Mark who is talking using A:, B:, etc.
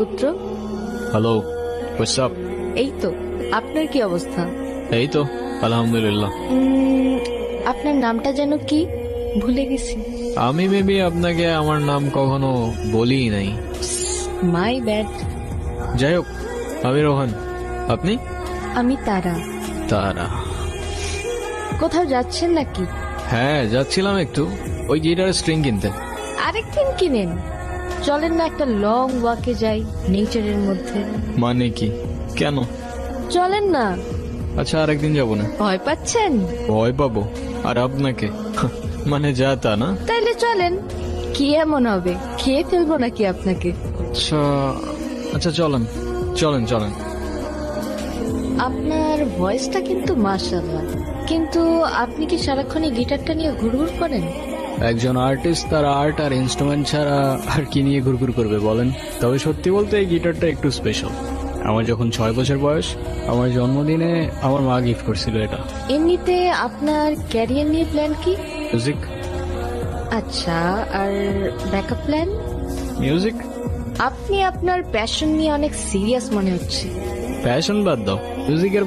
A: পুত্র।
B: Hello, what's up?
A: এই তো, আপনার কি অবস্থা?
B: এই তো আলহামদুলিল্লাহ।
A: আপনার নামটা যেন কি, ভুলে গেছি।
B: আমি মেবি আপনাকে আমার নাম কখনো বলিই নাই।
A: My bad.
B: যাই হোক, আমি রোহান। আপনি?
A: আমি তারা।
B: তারা?
A: কোথাও যাচ্ছেন নাকি?
B: হ্যাঁ, যাচ্ছিলাম একটু ওই গিটারের স্ট্রিং কিনতে।
A: আরেকদিন কিনেন। চলেন না একটা লং ওয়াকে যাই নেচারের মধ্যে।
B: মানে কি? কেন?
A: চলেন না।
B: আচ্ছা, আরেকদিন যাবো না।
A: ভয় পাচ্ছেন?
B: ভয় পাবো? আর আপনাকে? মানে যা তা না।
A: তাইলে চলেন। কি এমন হবে, খেয়ে ফেলবো নাকি আপনাকে?
B: আচ্ছা আচ্ছা, চলেন চলেন চলেন।
A: আপনার ভয়েসটা কিন্তু মাশাআল্লাহ, কিন্তু আপনি কি সারাক্ষণ এই গিটারটা নিয়ে ঘুরঘুর করেন?
B: একজন আর্টিস্ট তার আর্ট আর ইনস্ট্রুমেন্ট ছাড়া আর কি নিয়ে ঘুরঘুর করবে বলেন? তবে সত্যি বলতে এই গিটারটা একটু স্পেশাল। আমার যখন 6 বছর বয়স, আমার জন্মদিনে আমার মা গিফট করছিল এটা।
A: এমনিতে আপনার ক্যারিয়ার নিয়ে প্ল্যান কি?
B: মিউজিক।
A: আচ্ছা, আর ব্যাকআপ প্ল্যান?
B: মিউজিক।
A: আপনি আপনার প্যাশন নিয়ে অনেক সিরিয়াস মনে হচ্ছে।
B: প্যাশন বাদ দাও, মিউজিকের